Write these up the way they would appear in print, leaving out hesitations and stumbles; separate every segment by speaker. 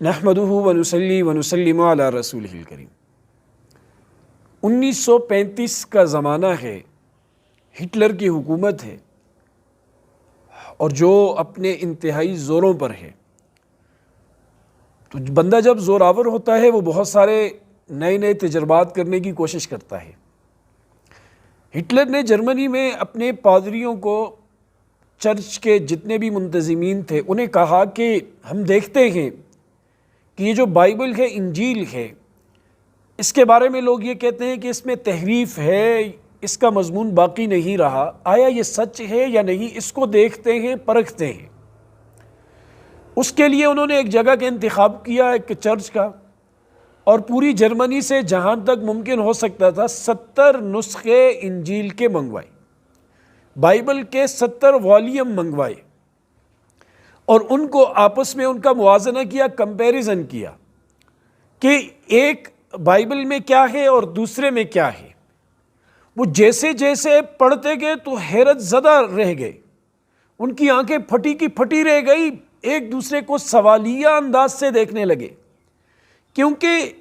Speaker 1: نحمدہ ونصلی ونسلم علی رسولہ الکریم۔ 1935 کا زمانہ ہے، ہٹلر کی حکومت ہے اور جو اپنے انتہائی زوروں پر ہے۔ تو بندہ جب زوراور ہوتا ہے وہ بہت سارے نئے نئے تجربات کرنے کی کوشش کرتا ہے۔ ہٹلر نے جرمنی میں اپنے پادریوں کو، چرچ کے جتنے بھی منتظمین تھے، انہیں کہا کہ ہم دیکھتے ہیں کہ یہ جو بائبل ہے، انجیل ہے، اس کے بارے میں لوگ یہ کہتے ہیں کہ اس میں تحریف ہے، اس کا مضمون باقی نہیں رہا، آیا یہ سچ ہے یا نہیں، اس کو دیکھتے ہیں، پرکھتے ہیں۔ اس کے لیے انہوں نے ایک جگہ کا انتخاب کیا، ایک چرچ کا، اور پوری جرمنی سے جہاں تک ممکن ہو سکتا تھا 70 نسخے انجیل کے منگوائے، بائبل کے 70 والیوم منگوائے، اور ان کو آپس میں ان کا موازنہ کیا، کمپیریزن کیا کہ ایک بائبل میں کیا ہے اور دوسرے میں کیا ہے۔ وہ جیسے جیسے پڑھتے گئے تو حیرت زدہ رہ گئے، ان کی آنکھیں پھٹی کی پھٹی رہ گئی، ایک دوسرے کو سوالیہ انداز سے دیکھنے لگے، کیونکہ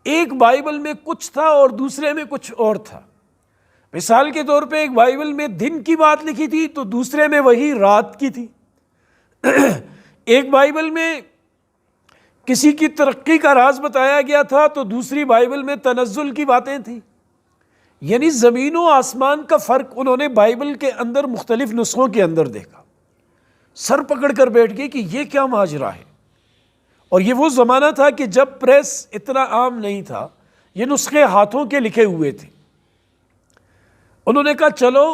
Speaker 1: ایک بائبل میں کچھ تھا اور دوسرے میں کچھ اور تھا۔ مثال کے طور پہ ایک بائبل میں دن کی بات لکھی تھی تو دوسرے میں وہی رات کی تھی۔ ایک بائبل میں کسی کی ترقی کا راز بتایا گیا تھا تو دوسری بائبل میں تنزل کی باتیں تھیں۔ یعنی زمین و آسمان کا فرق انہوں نے بائبل کے اندر مختلف نسخوں کے اندر دیکھا، سر پکڑ کر بیٹھ گئے کہ یہ کیا ماجرا ہے۔ اور یہ وہ زمانہ تھا کہ جب پریس اتنا عام نہیں تھا، یہ نسخے ہاتھوں کے لکھے ہوئے تھے۔ انہوں نے کہا چلو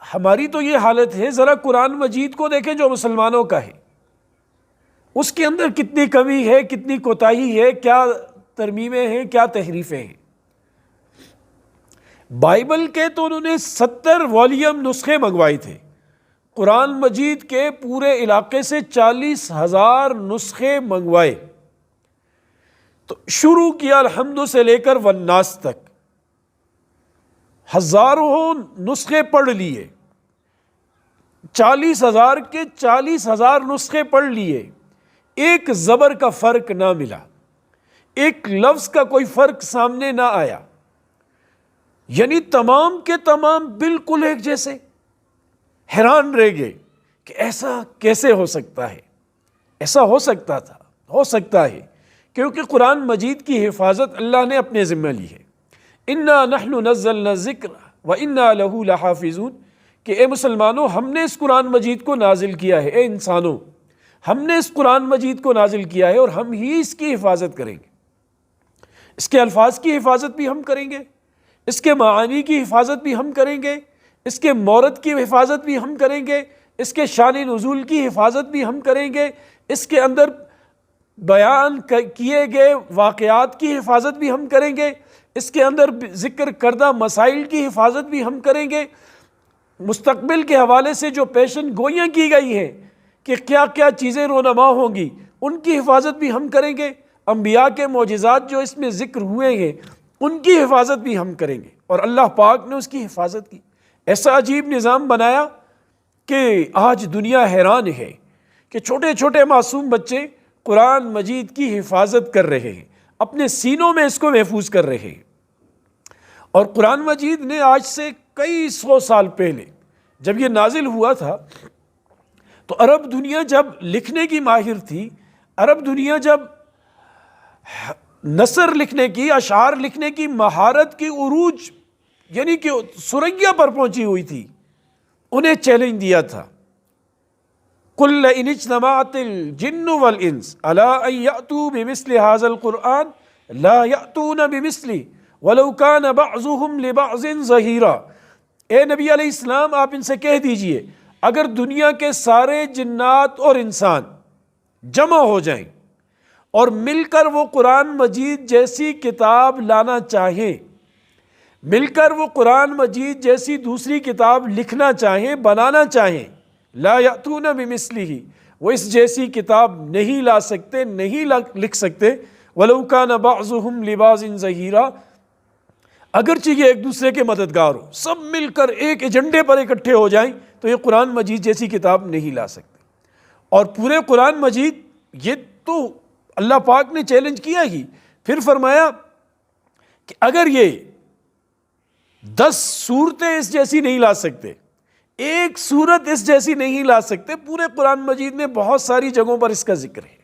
Speaker 1: ہماری تو یہ حالت ہے، ذرا قرآن مجید کو دیکھیں جو مسلمانوں کا ہے، اس کے اندر کتنی کمی ہے، کتنی کوتاہی ہے، کیا ترمیمیں ہیں، کیا تحریفیں ہیں۔ بائبل کے تو انہوں نے 70 والیوم نسخے منگوائے تھے، قرآن مجید کے پورے علاقے سے 40,000 نسخے منگوائے۔ تو شروع کیا الحمد سے لے کر والناس تک، ہزاروں نسخے پڑھ لیے، 40,000 کے 40,000 نسخے پڑھ لیے، ایک زبر کا فرق نہ ملا، ایک لفظ کا کوئی فرق سامنے نہ آیا، یعنی تمام کے تمام بالکل ایک جیسے۔ حیران رہ گئے کہ ایسا کیسے ہو سکتا ہے، ایسا ہو سکتا تھا، ہو سکتا ہے، کیونکہ قرآن مجید کی حفاظت اللہ نے اپنے ذمہ لی ہے۔ اِنَّا نَحْنُ نَزَّلْنَا الذِّكْرَ وَإِنَّا لَهُ لَحَافِظُونَ، کہ اے مسلمانوں ہم نے اس قرآن مجید کو نازل کیا ہے، اے انسانوں ہم نے اس قرآن مجید کو نازل کیا ہے اور ہم ہی اس کی حفاظت کریں گے۔ اس کے الفاظ کی حفاظت بھی ہم کریں گے، اس کے معانی کی حفاظت بھی ہم کریں گے، اس کے مورد کی حفاظت بھی ہم کریں گے، اس کے شان نزول کی حفاظت بھی ہم کریں گے، اس کے اندر بیان کیے گئے واقعات کی حفاظت بھی ہم کریں گے، اس کے اندر ذکر کردہ مسائل کی حفاظت بھی ہم کریں گے، مستقبل کے حوالے سے جو پیشن گوئیاں کی گئی ہیں کہ کیا کیا چیزیں رونما ہوں گی، ان کی حفاظت بھی ہم کریں گے، انبیاء کے معجزات جو اس میں ذکر ہوئے ہیں ان کی حفاظت بھی ہم کریں گے۔ اور اللہ پاک نے اس کی حفاظت کی، ایسا عجیب نظام بنایا کہ آج دنیا حیران ہے کہ چھوٹے چھوٹے معصوم بچے قرآن مجید کی حفاظت کر رہے ہیں، اپنے سینوں میں اس کو محفوظ کر رہے ہیں۔ اور قرآن مجید نے آج سے کئی سو سال پہلے جب یہ نازل ہوا تھا تو عرب دنیا جب لکھنے کی ماہر تھی، عرب دنیا جب نثر لکھنے کی، اشعار لکھنے کی مہارت کی عروج یعنی کہ ثریا پر پہنچی ہوئی تھی، انہیں چیلنج دیا تھا، قُلْ لَئِنِ اجْتَمَعَتِ الْجِنُّ وَالْإِنسُ عَلَىٰ أَن يَأْتُوا بِمِثْلِ هَٰذَا الْقُرْآنِ لَا يَأْتُونَ بِمِثْلِهِ وَلَوْ كَانَ بَعْضُهُمْ لِبَعْضٍ ظَهِيرًا۔ اے نبی علیہ السلام آپ ان سے کہہ دیجئے اگر دنیا کے سارے جنات اور انسان جمع ہو جائیں اور مل کر وہ قرآن مجید جیسی کتاب لانا چاہیں، مل کر وہ قرآن مجید جیسی دوسری کتاب لکھنا چاہیں، بنانا چاہیں، لا یأتون بمثلہ، وہ اس جیسی کتاب نہیں لا سکتے، نہیں لکھ سکتے، وَلَوْ كَانَ بَعْضُهُمْ لِبَعْضٍ ظَهِيرًا، اگرچہ یہ ایک دوسرے کے مددگار ہو، سب مل کر ایک ایجنڈے پر اکٹھے ہو جائیں تو یہ قرآن مجید جیسی کتاب نہیں لا سکتے۔ اور پورے قرآن مجید یہ تو اللہ پاک نے چیلنج کیا ہی، پھر فرمایا کہ اگر یہ 10 صورتیں اس جیسی نہیں لا سکتے، ایک صورت اس جیسی نہیں لا سکتے، پورے قرآن مجید میں بہت ساری جگہوں پر اس کا ذکر ہے۔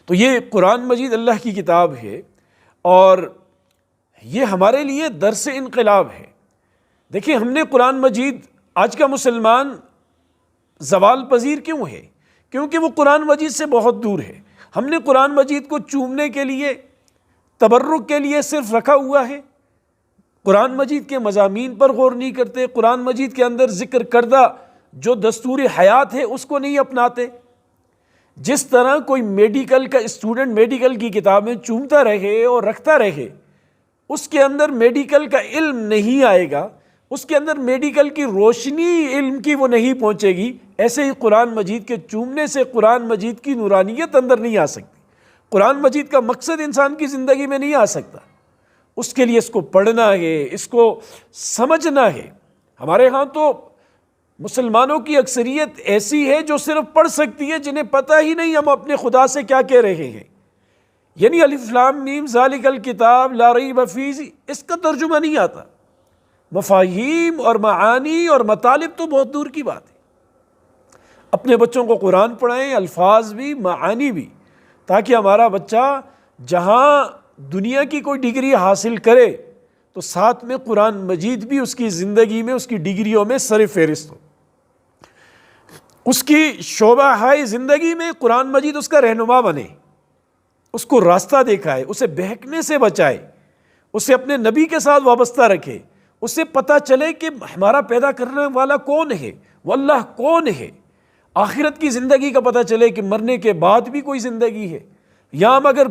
Speaker 1: تو یہ قرآن مجید اللہ کی کتاب ہے اور یہ ہمارے لیے درس انقلاب ہے۔ دیکھیں، ہم نے قرآن مجید، آج کا مسلمان زوال پذیر کیوں ہے؟ کیونکہ وہ قرآن مجید سے بہت دور ہے۔ ہم نے قرآن مجید کو چومنے کے لیے، تبرک کے لیے صرف رکھا ہوا ہے، قرآن مجید کے مضامین پر غور نہیں کرتے، قرآن مجید کے اندر ذکر کردہ جو دستور حیات ہے اس کو نہیں اپناتے۔ جس طرح کوئی میڈیکل کا اسٹوڈنٹ میڈیکل کی کتابیں چومتا رہے اور رکھتا رہے، اس کے اندر میڈیکل کا علم نہیں آئے گا، اس کے اندر میڈیکل کی روشنی علم کی وہ نہیں پہنچے گی، ایسے ہی قرآن مجید کے چومنے سے قرآن مجید کی نورانیت اندر نہیں آ سکتی۔ قرآن مجید کا مقصد انسان کی زندگی میں نہیں آ سکتا، اس کے لیے اس کو پڑھنا ہے، اس کو سمجھنا ہے۔ ہمارے ہاں تو مسلمانوں کی اکثریت ایسی ہے جو صرف پڑھ سکتی ہے، جنہیں پتہ ہی نہیں ہم اپنے خدا سے کیا کہہ رہے ہیں۔ یعنی الف لام میم ذالک الکتاب لا ریب فیہ، اس کا ترجمہ نہیں آتا۔ مفاہیم اور معانی اور مطالب تو بہت دور کی بات ہے۔ اپنے بچوں کو قرآن پڑھائیں، الفاظ بھی معانی بھی، تاکہ ہمارا بچہ جہاں دنیا کی کوئی ڈگری حاصل کرے تو ساتھ میں قرآن مجید بھی اس کی زندگی میں، اس کی ڈگریوں میں سر فہرست ہو۔ اس کی شعبہ ہائے زندگی میں قرآن مجید اس کا رہنما بنے، اس کو راستہ دکھائے، اسے بہکنے سے بچائے، اسے اپنے نبی کے ساتھ وابستہ رکھے، اسے پتہ چلے کہ ہمارا پیدا کرنے والا کون ہے، وہ اللہ کون ہے، آخرت کی زندگی کا پتہ چلے کہ مرنے کے بعد بھی کوئی زندگی ہے۔ یا ہم اگر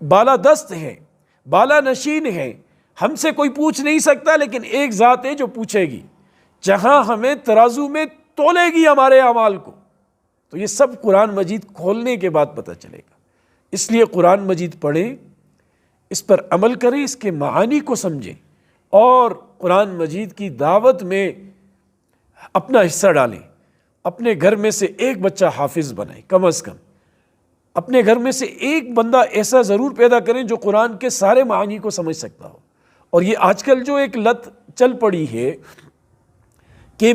Speaker 1: بالا دست ہیں، بالا نشین ہیں، ہم سے کوئی پوچھ نہیں سکتا، لیکن ایک ذات ہے جو پوچھے گی، جہاں ہمیں ترازو میں تولے گی ہمارے اعمال کو۔ تو یہ سب قرآن مجید کھولنے کے بعد پتہ چلے گا۔ اس لیے قرآن مجید پڑھیں، اس پر عمل کریں، اس کے معانی کو سمجھیں اور قرآن مجید کی دعوت میں اپنا حصہ ڈالیں۔ اپنے گھر میں سے ایک بچہ حافظ بنائیں، کم از کم اپنے گھر میں سے ایک بندہ ایسا ضرور پیدا کریں جو قرآن کے سارے معانی کو سمجھ سکتا ہو۔ اور یہ آج کل جو ایک لت چل پڑی ہے کہ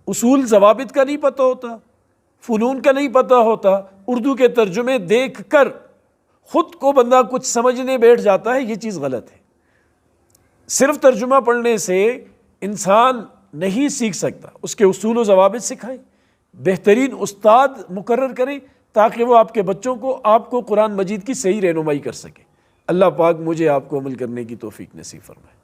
Speaker 1: اصول ضوابط کا نہیں پتہ ہوتا، فنون کا نہیں پتہ ہوتا، اردو کے ترجمے دیکھ کر خود کو بندہ کچھ سمجھنے بیٹھ جاتا ہے، یہ چیز غلط ہے۔ صرف ترجمہ پڑھنے سے انسان نہیں سیکھ سکتا، اس کے اصول و ضوابط سکھائیں، بہترین استاد مقرر کریں تاکہ وہ آپ کے بچوں کو، آپ کو قرآن مجید کی صحیح رہنمائی کر سکے۔ اللہ پاک مجھے آپ کو عمل کرنے کی توفیق نصیب فرمائے۔